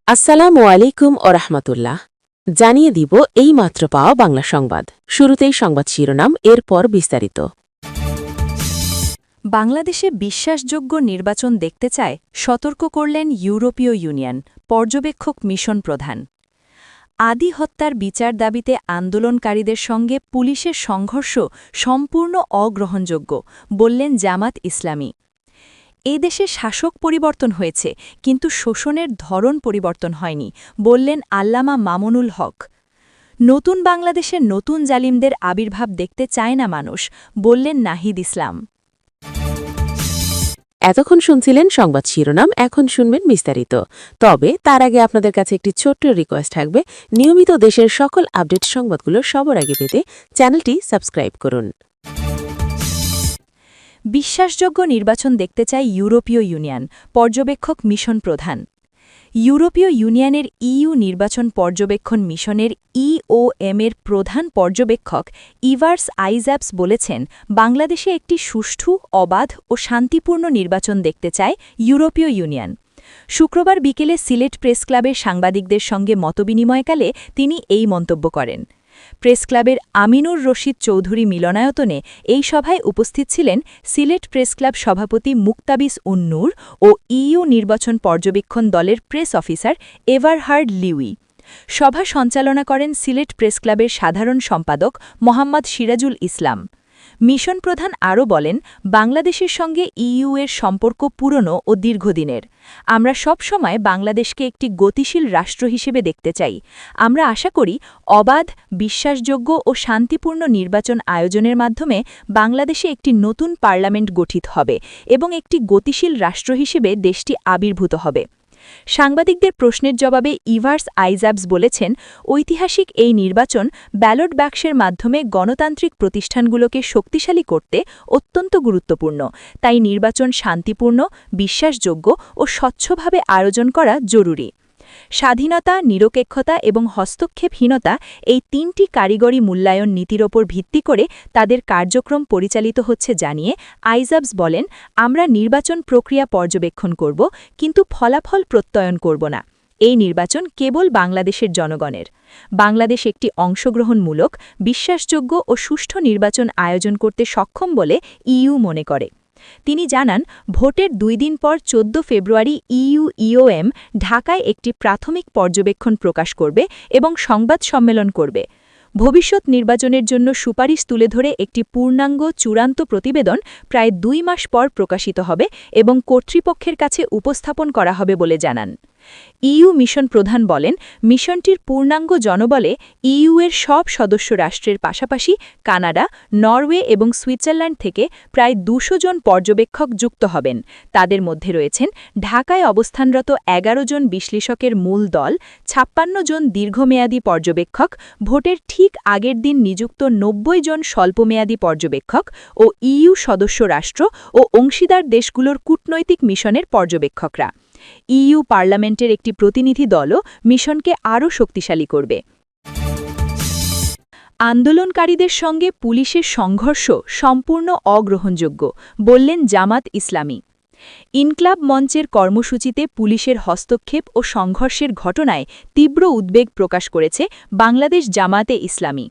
আসসালামু আলাইকুম ও রাহমাতুল্লাহ। জানিয়ে দিব এই মাত্র পাওয়া বাংলা সংবাদ। শুরুতেই সংবাদ শিরোনাম, এরপর বিস্তারিত। বাংলাদেশে বিশ্বাসযোগ্য নির্বাচন দেখতে চায়, সতর্ক করলেন ইউরোপীয় ইউনিয়ন পর্যবেক্ষক মিশন প্রধান। আদি হত্যার বিচার দাবিতে আন্দোলনকারীদের সঙ্গে পুলিশের সংঘর্ষ সম্পূর্ণ অগ্রহণযোগ্য, বললেন জামাত ইসলামী। এ দেশে শাসক পরিবর্তন হয়েছে, কিন্তু শোষণের ধরন পরিবর্তন হয়নি, বললেন আল্লামা মামুনুল হক। নতুন বাংলাদেশের নতুন জালিমদের আবির্ভাব দেখতে চায় না মানুষ, বললেন নাহিদ ইসলাম। এতক্ষণ শুনছিলেন সংবাদ শিরোনাম, এখন শুনবেন বিস্তারিত। তবে তার আগে আপনাদের কাছে একটি ছোট্ট রিকোয়েস্ট থাকবে, নিয়মিত দেশের সকল আপডেট সংবাদগুলো সবার আগে পেতে চ্যানেলটি সাবস্ক্রাইব করুন। বিশ্বাসযোগ্য নির্বাচন দেখতে চায় ইউরোপীয় ইউনিয়ন পর্যবেক্ষক মিশন প্রধান। ইউরোপীয় ইউনিয়নের ইইউ নির্বাচন পর্যবেক্ষণ মিশনের ইওএম-এর প্রধান পর্যবেক্ষক ইভার্স আইজ্যাপস বলেছেন, বাংলাদেশে একটি সুষ্ঠু, অবাধ ও শান্তিপূর্ণ নির্বাচন দেখতে চায় ইউরোপীয় ইউনিয়ন। শুক্রবার বিকেলে সিলেট প্রেস ক্লাবের সাংবাদিকদের সঙ্গে মতবিনিময়কালে তিনি এই মন্তব্য করেন। প্রেসক্লাবের আমিনুর রশিদ চৌধুরী মিলনায়তনে এই সভায় উপস্থিত ছিলেন সিলেট প্রেসক্লাব সভাপতি মুক্তাবিস উন-নূর ও ইইউ নির্বাচন পর্যবেক্ষণ দলের প্রেস অফিসার এভারহার্ড লিউই। সভা সঞ্চালনা করেন সিলেট প্রেসক্লাবের সাধারণ সম্পাদক মোহাম্মদ সিরাজুল ইসলাম। মিশন প্রধান আরও বলেন, বাংলাদেশের সঙ্গে ইইউ-এর সম্পর্ক পুরনো ও দীর্ঘদিনের। আমরা সব সময় বাংলাদেশকে একটি গতিশীল রাষ্ট্র হিসেবে দেখতে চাই। আমরা আশা করি অবাধ, বিশ্বাসযোগ্য ও শান্তিপূর্ণ নির্বাচন আয়োজনের মাধ্যমে বাংলাদেশে একটি নতুন পার্লামেন্ট গঠিত হবে এবং একটি গতিশীল রাষ্ট্র হিসেবে দেশটি আবির্ভূত হবে। সাংবাদিকদের প্রশ্নের জবাবে ইভার্স আইজ্যাপস বলেছেন, ঐতিহাসিক এই নির্বাচন ব্যালট বাক্সের মাধ্যমে গণতান্ত্রিক প্রতিষ্ঠানগুলোকে শক্তিশালী করতে অত্যন্ত গুরুত্বপূর্ণ। তাই নির্বাচন শান্তিপূর্ণ, বিশ্বাসযোগ্য ও স্বচ্ছভাবে আয়োজন করা জরুরি। স্বাধীনতা, নিরপেক্ষতা এবং হস্তক্ষেপহীনতা এই তিনটি কারিগরি মূল্যায়ন নীতির ওপর ভিত্তি করে তাদের কার্যক্রম পরিচালিত হচ্ছে জানিয়ে আইজ্যাপস বলেন, আমরা নির্বাচন প্রক্রিয়া পর্যবেক্ষণ করব, কিন্তু ফলাফল প্রত্যয়ন করব না। এই নির্বাচন কেবল বাংলাদেশের জনগণের। বাংলাদেশ একটি অংশগ্রহণমূলক, বিশ্বাসযোগ্য ও সুষ্ঠু নির্বাচন আয়োজন করতে সক্ষম বলে ইইউ মনে করে। তিনি জানান, ভোটের 2 দিন পর 14 ফেব্রুয়ারি ইইউ-ইওএম ঢাকায় একটি প্রাথমিক পর্যবেক্ষণ প্রকাশ করবে এবং সংবাদ সম্মেলন করবে। ভবিষ্যৎ নির্বাচনের জন্য সুপারিশ তুলে ধরে একটি পূর্ণাঙ্গ চূড়ান্ত প্রতিবেদন প্রায় 2 মাস পর প্রকাশিত হবে এবং কর্তৃপক্ষের কাছে উপস্থাপন করা হবে বলে জানান। ইইউ মিশন প্রধান বলেন, মিশনটির পূর্ণাঙ্গ জনবলে ইইউ-এর সব সদস্য রাষ্ট্রের পাশাপাশি কানাডা, নরওয়ে এবং সুইজারল্যান্ড থেকে প্রায় 200 জন পর্যবেক্ষক যুক্ত হবেন। তাদের মধ্যে রয়েছেন ঢাকায় অবস্থানরত 11 জন বিশ্লেষকের মূল দল, 56 জন দীর্ঘমেয়াদী পর্যবেক্ষক, ভোটের ঠিক আগের দিন নিযুক্ত 90 জন স্বল্পমেয়াদী পর্যবেক্ষক ও ইইউ সদস্য রাষ্ট্র ও অংশীদার দেশগুলোর কূটনৈতিক মিশনের পর্যবেক্ষকরা। ইইউ পার্লামেন্টের একটি প্রতিনিধি দলও মিশনকে আরও শক্তিশালী করবে। আন্দোলনকারীদের সঙ্গে পুলিশের সংঘর্ষ সম্পূর্ণ অগ্রহণযোগ্য, বললেন জামাত ইসলামী। ইনক্লাব মঞ্চের কর্মসূচিতে পুলিশের হস্তক্ষেপ ও সংঘর্ষের ঘটনায় তীব্র উদ্বেগ প্রকাশ করেছে বাংলাদেশ জামাতে ইসলামী।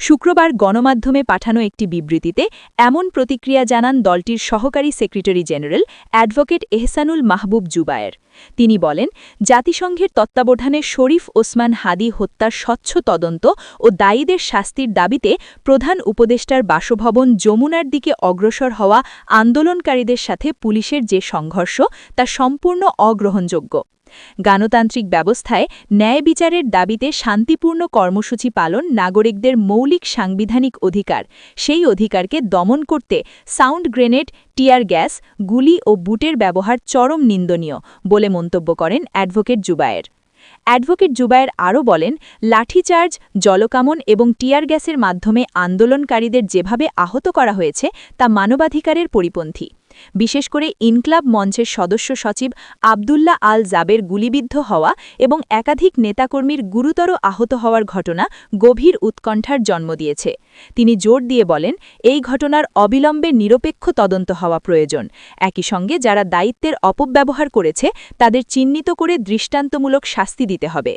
শুক্রবার গণমাধ্যমে পাঠানো একটি বিবৃতিতে এমন প্রতিক্রিয়া জানান দলটির সহকারী সেক্রেটারি জেনারেল অ্যাডভোকেট এহসানুল মাহবুব জুবায়ের। তিনি বলেন, জাতিসংঘের তত্ত্বাবধানে শরীফ ওসমান হাদি হত্যার স্বচ্ছ তদন্ত ও দায়ীদের শাস্তির দাবিতে প্রধান উপদেষ্টার বাসভবন যমুনার দিকে অগ্রসর হওয়া আন্দোলনকারীদের সাথে পুলিশের যে সংঘর্ষ তা সম্পূর্ণ অগ্রহণযোগ্য। গণতান্ত্রিক ব্যবস্থায় ন্যায় বিচারের দাবিতে শান্তিপূর্ণ কর্মসূচি পালন নাগরিকদের মৌলিক সাংবিধানিক অধিকার। সেই অধিকারকে দমন করতে সাউন্ড গ্রেনেড, টিয়ার গ্যাস, গুলি ও বুটের ব্যবহার চরম নিন্দনীয় বলে মন্তব্য করেন অ্যাডভোকেট জুবায়ের। অ্যাডভোকেট জুবায়ের আরও বলেন, লাঠিচার্জ, জলকামন এবং টিয়ার গ্যাসের মাধ্যমে আন্দোলনকারীদের যেভাবে আহত করা হয়েছে তা মানবাধিকারের পরিপন্থী। বিশেষ করে ইনকলাব মঞ্চের সদস্য সচিব আবদুল্লাহ আল জাবের গুলিবিদ্ধ হওয়া এবং একাধিক নেতাকর্মীর গুরুতর আহত হওয়ার ঘটনা গভীর উৎকণ্ঠার জন্ম দিয়েছে। তিনি জোর দিয়ে বলেন, এই ঘটনার অবিলম্বে নিরপেক্ষ তদন্ত হওয়া প্রয়োজন। একই সঙ্গে যারা দায়িত্বের অপব্যবহার করেছে তাদের চিহ্নিত করে দৃষ্টান্তমূলক শাস্তি দিতে হবে।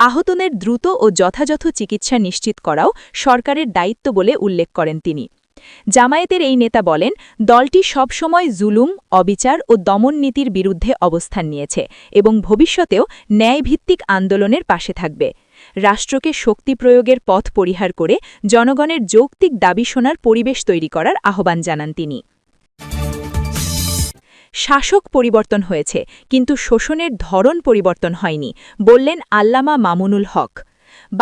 আহতদের দ্রুত ও যথাযথ চিকিৎসা নিশ্চিত করাও সরকারের দায়িত্ব বলে উল্লেখ করেন তিনি। জামায়াতের এই নেতা বলেন, দলটি সবসময় জুলুম, অবিচার ও দমন নীতির বিরুদ্ধে অবস্থান নিয়েছে এবং ভবিষ্যতেও ন্যায়ভিত্তিক আন্দোলনের পাশে থাকবে। রাষ্ট্রকে শক্তি প্রয়োগের পথ পরিহার করে জনগণের যৌক্তিক দাবি শোনার পরিবেশ তৈরি করার আহ্বান জানান তিনি। শাসক পরিবর্তন হয়েছে, কিন্তু শোষণের ধরন পরিবর্তন হয়নি, বললেন আল্লামা মামুনুল হক।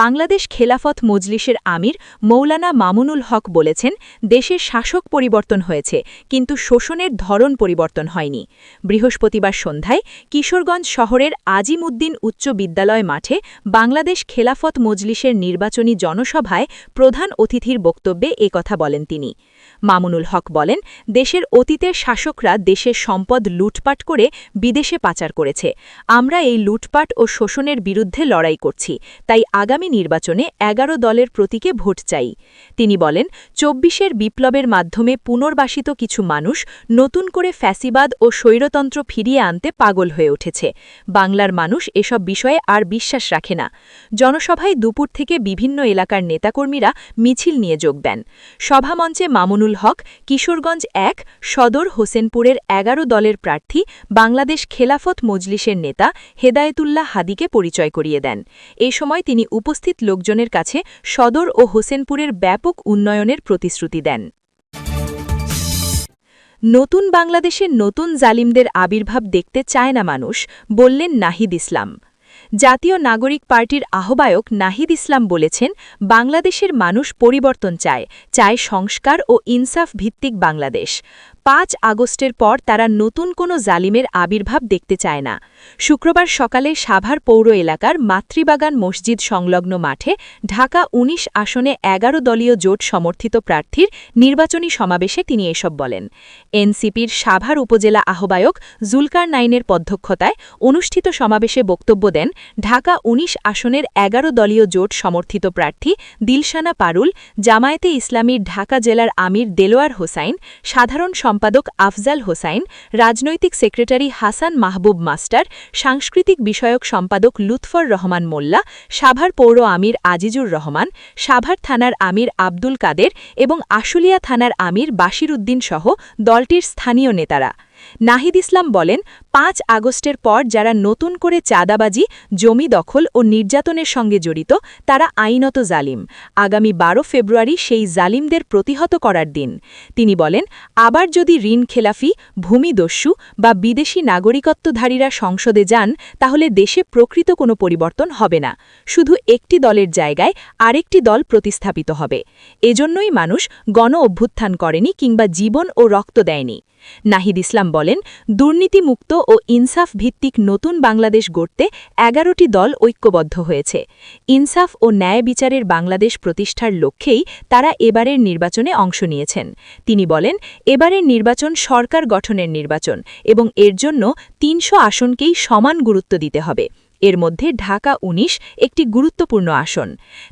বাংলাদেশ খেলাফত মজলিসের আমির মৌলানা মামুনুল হক বলেছেন, দেশের শাসক পরিবর্তন হয়েছে, কিন্তু শোষণের ধরন পরিবর্তন হয়নি। বৃহস্পতিবার সন্ধ্যায় কিশোরগঞ্জ শহরের আজিম উদ্দিন উচ্চ বিদ্যালয় মাঠে বাংলাদেশ খেলাফত মজলিসের নির্বাচনী জনসভায় প্রধান অতিথির বক্তব্যে একথা বলেন তিনি। মামুনুল হক বলেন, দেশের অতীতের শাসকরা দেশের সম্পদ লুটপাট করে বিদেশে পাচার করেছে। আমরা এই লুটপাট ও শোষণের বিরুদ্ধে লড়াই করছি, তাই আগামী নির্বাচনে ১১ দলের প্রতীকে ভোট চাই। তিনি বলেন, ২৪-এর বিপ্লবের মাধ্যমে পুনর্বাসিত কিছু মানুষ নতুন করে ফ্যাসিবাদ ও স্বৈরতন্ত্র ফিরিয়ে আনতে পাগল হয়ে উঠেছে। বাংলার মানুষ এসব বিষয়ে আর বিশ্বাস রাখে না। জনসভায় দুপুর থেকে বিভিন্ন এলাকার নেতাকর্মীরা মিছিল নিয়ে যোগ দেন। সভামঞ্চে মামুনুল হক কিশোরগঞ্জ ১ সদর হোসেনপুরের ১১ দলের প্রার্থী বাংলাদেশ খেলাফত মজলিসের নেতা হেদায়েতুল্লাহ হাদিকে পরিচয় করিয়ে দেন। এ সময় তিনি উপস্থিত লোকজনের কাছে সদর ও হোসেনপুরের ব্যাপক উন্নয়নের প্রতিশ্রুতি দেন। নতুন বাংলাদেশের নতুন জালিমদের আবির্ভাব দেখতে চায় না মানুষ, বললেন নাহিদ ইসলাম। জাতীয় নাগরিক পার্টির আহ্বায়ক নাহিদ ইসলাম বলেছেন, বাংলাদেশের মানুষ পরিবর্তন চায় সংস্কার ও ইনসাফ ভিত্তিক বাংলাদেশ। ৫ আগস্টের পর তারা নতুন কোনো জালিমের আবির্ভাব দেখতে চায় না। শুক্রবার সকালে সাভার পৌর এলাকার মাতৃবাগান মসজিদ সংলগ্ন মাঠে ঢাকা ১৯ আসনে ১১ দলীয় জোট সমর্থিত প্রার্থীর নির্বাচনী সমাবেশে তিনি এসব বলেন। এনসিপির সাভার উপজেলা আহ্বায়ক জুলকার নাইনের অধ্যক্ষতায় অনুষ্ঠিত সমাবেশে বক্তব্য দেন ঢাকা ১৯ আসনের ১১ দলীয় জোট সমর্থিত প্রার্থী দিলশানা পারুল, জামায়াতে ইসলামীর ঢাকা জেলার আমির দেলোয়ার হোসাইন, সাধারণ সম্পাদক আফজাল হোসাইন, রাজনৈতিক সেক্রেটারি হাসান মাহবুব মাস্টার, সাংস্কৃতিক বিষয়ক সম্পাদক লুৎফর রহমান মোল্লা, সাভার পৌর আমির আজিজুর রহমান, সাভার থানার আমির আব্দুল কাদের এবং আশুলিয়া থানার আমির বাশির উদ্দিন সহ দলটির স্থানীয় নেতারা। নাহিদ ইসলাম বলেন, ৫ আগস্টের পর যারা নতুন করে চাঁদাবাজি, জমি দখল ও নির্যাতনের সঙ্গে জড়িত তারা আইনত জালিম। আগামী ১২ ফেব্রুয়ারি সেই জালিমদের প্রতিহত করার দিন। তিনি বলেন, আবার যদি ঋণ খেলাফি, ভূমিদস্যু বা বিদেশি নাগরিকত্বধারীরা সংসদে যান তাহলে দেশে প্রকৃত কোনো পরিবর্তন হবে না, শুধু একটি দলের জায়গায় আরেকটি দল প্রতিস্থাপিত হবে। এজন্যই মানুষ গণ অভ্যুত্থান করেনি কিংবা জীবন ও রক্ত দেয়নি। নাহিদ ইসলাম বলেন, দুর্নীতিমুক্ত ও ইনসাফ ভিত্তিক নতুন বাংলাদেশ গড়তে ১১টি দল ঐক্যবদ্ধ হয়েছে। ইনসাফ ও ন্যায় বিচারের বাংলাদেশ প্রতিষ্ঠার লক্ষ্যেই তারা এবারের নির্বাচনে অংশ নিয়েছেন। তিনি বলেন, এবারের নির্বাচন সরকার গঠনের নির্বাচন এবং এর জন্য ৩০০ আসনকেই সমান গুরুত্ব দিতে হবে। এর মধ্যে ঢাকা ১৯ একটি গুরুত্বপূর্ণ আসন।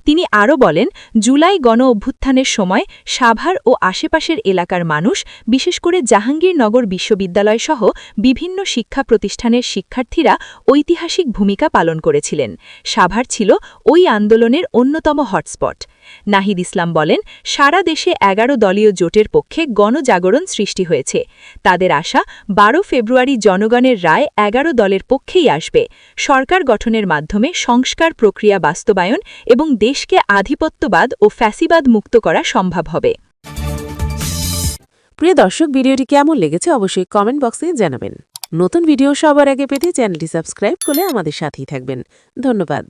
তিনি আরও বলেন, জুলাই গণ অভ্যুত্থানের সময় সাভার ও আশেপাশের এলাকার মানুষ, বিশেষ করে জাহাঙ্গীরনগর বিশ্ববিদ্যালয়সহ বিভিন্ন শিক্ষা প্রতিষ্ঠানের শিক্ষার্থীরা ঐতিহাসিক ভূমিকা পালন করেছিলেন। সাভার ছিল ওই আন্দোলনের অন্যতম হটস্পট। নাহিদ ইসলাম বলেন, সারা দেশে ১১ দলীয় জোটের পক্ষে গণজাগরণ সৃষ্টি হয়েছে। তাদের আশা ১২ ফেব্রুয়ারি জনগণের রায় ১১ দলের পক্ষেই আসবে। সরকার গঠনের মাধ্যমে সংস্কার প্রক্রিয়া বাস্তবায়ন এবং দেশকে আধিপত্যবাদ ও ফ্যাসিবাদ মুক্ত করা সম্ভব হবে। প্রিয় দর্শক, ভিডিওটি কেমন লেগেছে অবশ্যই কমেন্ট বক্সে জানাবেন। নতুন ভিডিও সবার আগে পেতে চ্যানেলটি সাবস্ক্রাইব করে আমাদের সাথেই থাকবেন। ধন্যবাদ।